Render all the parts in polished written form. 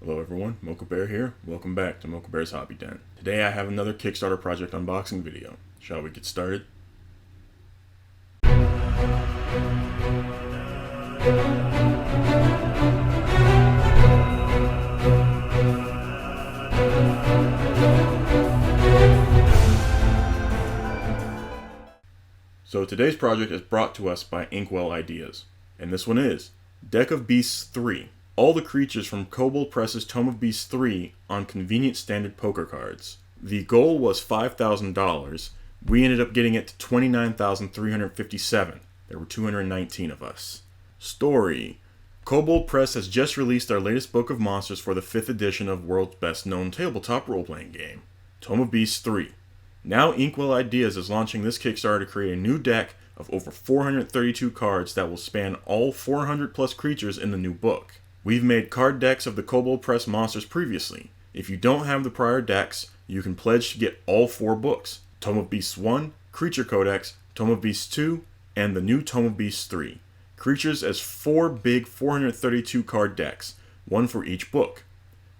Hello everyone, Mocha Bear here. Welcome back to Mocha Bear's Hobby Den. Today I have another Kickstarter Project unboxing video. Shall we get started? So today's project is brought to us by Inkwell Ideas. And this one is Deck of Beasts 3. All the creatures from Kobold Press's Tome of Beasts 3 on convenient standard poker cards. The goal was $5,000. We ended up getting it to $29,357. There were 219 of us. Story. Kobold Press has just released their latest book of monsters for the 5th edition of world's best known tabletop role-playing game, Tome of Beasts 3. Now Inkwell Ideas is launching this Kickstarter to create a new deck of over 432 cards that will span all 400 plus creatures in the new book. We've made card decks of the Kobold Press monsters previously. If you don't have the prior decks, you can pledge to get all 4 books: Tome of Beasts 1, Creature Codex, Tome of Beasts 2, and the new Tome of Beasts 3. Creatures as 4 big 432 card decks, one for each book.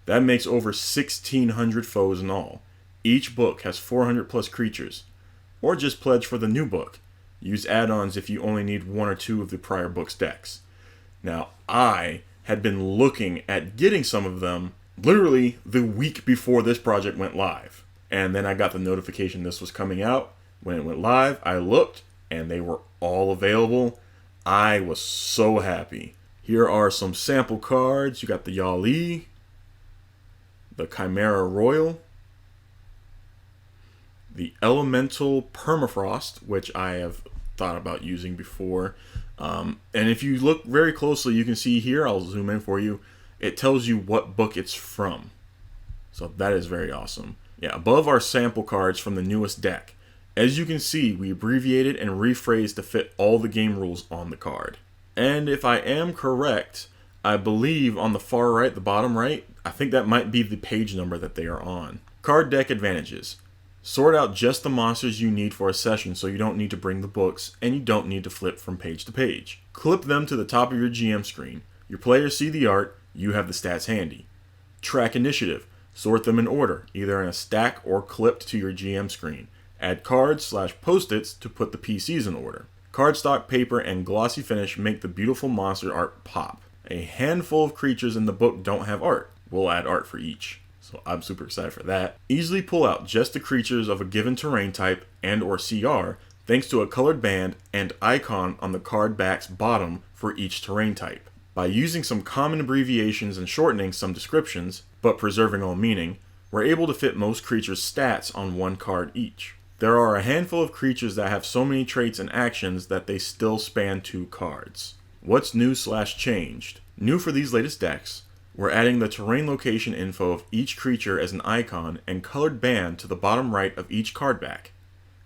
That makes over 1,600 foes in all. Each book has 400 plus creatures. Or just pledge for the new book. Use add-ons if you only need 1 or 2 of the prior book's decks. Now, I had been looking at getting some of them literally the week before this project went live. And then I got the notification this was coming out. When it went live, I looked and they were all available. I was so happy. Here are some sample cards. You got the Yali, the Chimera Royal, the Elemental Permafrost, which I have thought about using before. And if you look very closely, you can see here, I'll zoom in for you, it tells you what book it's from. So that is very awesome. Yeah, above are sample cards from the newest deck. As you can see, we abbreviated and rephrased to fit all the game rules on the card. And if I am correct, I believe on the far right, the bottom right, I think that might be the page number that they are on. Card deck advantages. Sort out just the monsters you need for a session so you don't need to bring the books and you don't need to flip from page to page. Clip them to the top of your GM screen. Your players see the art, you have the stats handy. Track initiative. Sort them in order, either in a stack or clipped to your GM screen. Add cards/post-its to put the PCs in order. Cardstock paper and glossy finish make the beautiful monster art pop. A handful of creatures in the book don't have art. We'll add art for each. So I'm super excited for that. Easily pull out just the creatures of a given terrain type and or CR thanks to a colored band and icon on the card back's bottom for each terrain type. By using some common abbreviations and shortening some descriptions, but preserving all meaning, we're able to fit most creatures' stats on one card each. There are a handful of creatures that have so many traits and actions that they still span 2 cards. What's new/changed? New for these latest decks, we're adding the terrain location info of each creature as an icon and colored band to the bottom right of each card back.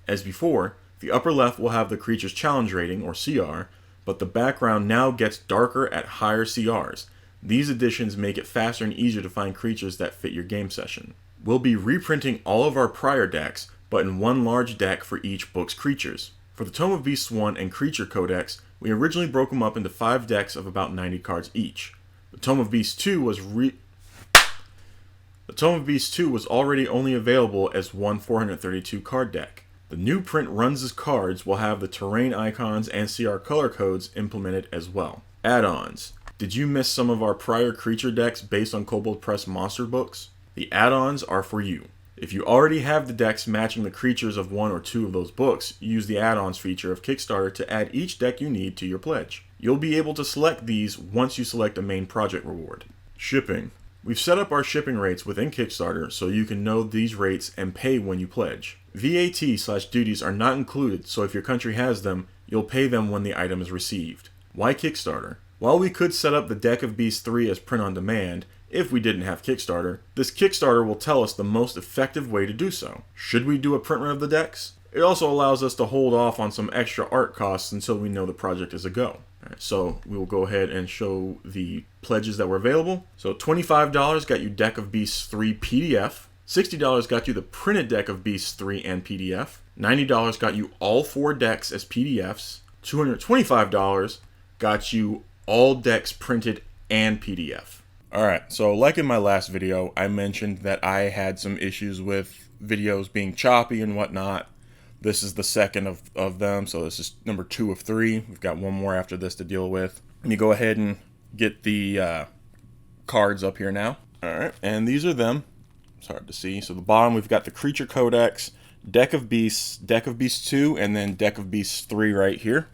As before, the upper left will have the creature's challenge rating, or CR, but the background now gets darker at higher CRs. These additions make it faster and easier to find creatures that fit your game session. We'll be reprinting all of our prior decks, but in one large deck for each book's creatures. For the Tome of Beasts 1 and Creature Codex, we originally broke them up into 5 decks of about 90 cards each. The Tome of Beasts 2 was already only available as one 432 card deck. The new print runs as cards will have the terrain icons and CR color codes implemented as well. Add-ons. Did you miss some of our prior creature decks based on Kobold Press monster books? The add-ons are for you. If you already have the decks matching the creatures of 1 or 2 of those books, use the add-ons feature of Kickstarter to add each deck you need to your pledge. You'll be able to select these once you select a main project reward. Shipping. We've set up our shipping rates within Kickstarter so you can know these rates and pay when you pledge. VAT/duties are not included, so if your country has them, you'll pay them when the item is received. Why Kickstarter? While we could set up the Deck of Beasts 3 as print on demand, if we didn't have Kickstarter, this Kickstarter will tell us the most effective way to do so. Should we do a print run of the decks? It also allows us to hold off on some extra art costs until we know the project is a go. Alright, so we will go ahead and show the pledges that were available. So $25 got you Deck of Beasts 3 PDF. $60 got you the printed Deck of Beasts 3 and PDF. $90 got you all 4 decks as PDFs. $225 got you all decks printed and PDF. Alright, so like in my last video, I mentioned that I had some issues with videos being choppy and whatnot. This is the second of them, so this is number 2 of 3. We've got one more after this to deal with. Let me go ahead and get the cards up here now. Alright, and these are them. It's hard to see. So the bottom, we've got the Creature Codex, Deck of Beasts 2, and then Deck of Beasts 3 right here.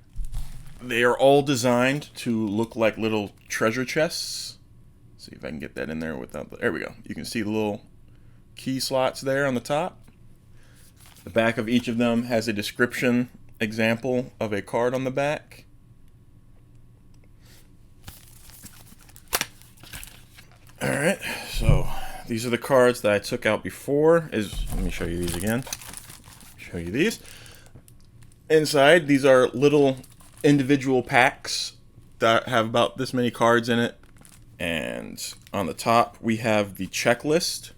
They are all designed to look like little treasure chests. See if I can get that in there without there we go. You can see the little key slots there on the top. The back of each of them has a description example of a card on the back. Alright, so these are the cards that I took out before. Let me show you these again. Show you these. Inside, these are little individual packs that have about this many cards in it. And on the top, we have the checklist.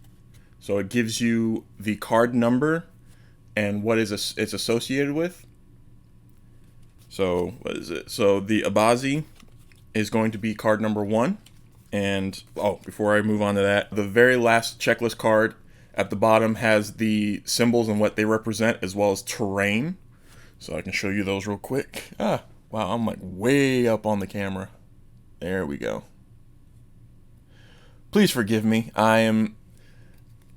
So it gives you the card number and what it's associated with. So what is it? So the Abazi is going to be card number 1. And before I move on to that, the very last checklist card at the bottom has the symbols and what they represent, as well as terrain. So I can show you those real quick. Wow, I'm like way up on the camera. There we go. Please forgive me. I am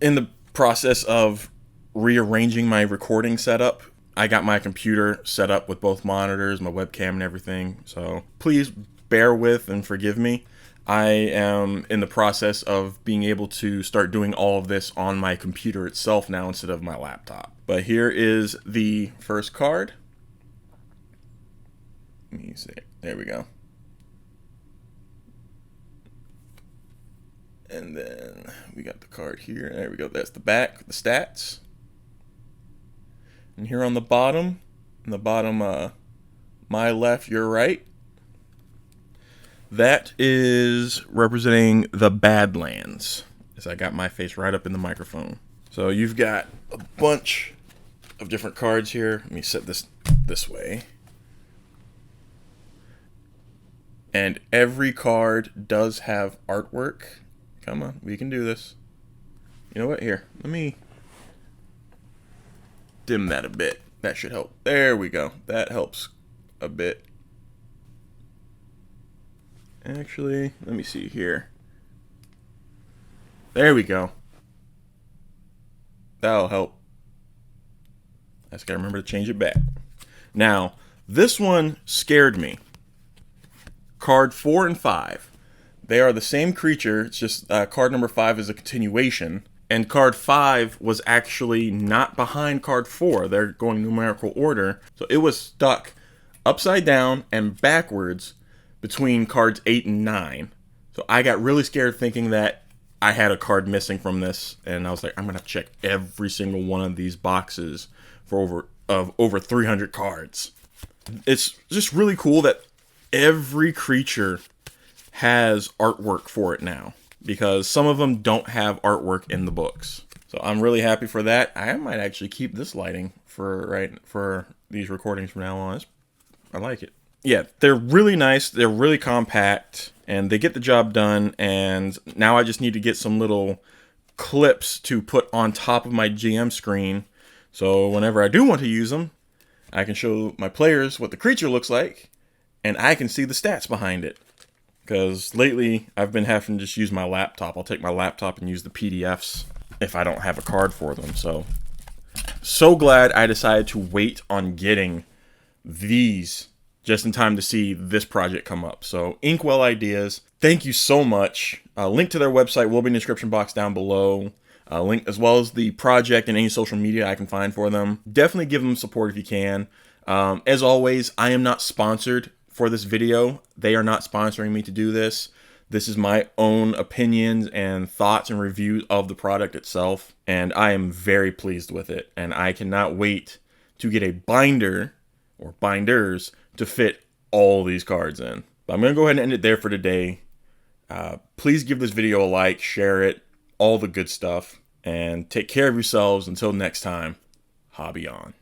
in the process of rearranging my recording setup. I got my computer set up with both monitors, my webcam and everything. So please bear with and forgive me. I am in the process of being able to start doing all of this on my computer itself now instead of my laptop. But here is the first card. Let me see. There we go. And then we got the card here. There we go. That's the back, the stats. And here on the bottom, my left, your right. That is representing the Badlands. As I got my face right up in the microphone. So you've got a bunch of different cards here. Let me set this way. And every card does have artwork. Come on, we can do this. You know what? Here, let me dim that a bit. That should help. There we go. That helps a bit. Actually, let me see here. There we go. That'll help. I just gotta remember to change it back. Now, this one scared me. Card 4 and 5. They are the same creature, it's just card number 5 is a continuation, and card 5 was actually not behind card 4. They're going numerical order, so it was stuck upside down and backwards between cards 8 and 9. So I got really scared thinking that I had a card missing from this, and I was like, I'm gonna have to check every single one of these boxes for over 300 cards. It's just really cool that every creature has artwork for it now, because some of them don't have artwork in the books. So I'm really happy for that. I might actually keep this lighting for these recordings from now on. I like it. Yeah, they're really nice. They're really compact, and they get the job done. And now I just need to get some little clips to put on top of my GM screen, so whenever I do want to use them, I can show my players what the creature looks like, and I can see the stats behind it. Because lately, I've been having to just use my laptop. I'll take my laptop and use the PDFs if I don't have a card for them. So glad I decided to wait on getting these just in time to see this project come up. So, Inkwell Ideas, thank you so much. Link to their website will be in the description box down below. Link as well as the project and any social media I can find for them. Definitely give them support if you can. As always, I am not sponsored for this video. They are not sponsoring me to do this. This is my own opinions and thoughts and reviews of the product itself, and I am very pleased with it, and I cannot wait to get a binder or binders to fit all these cards in. But I'm going to go ahead and end it there for today. Please give this video a like, share it, all the good stuff, and take care of yourselves. Until next time, hobby on.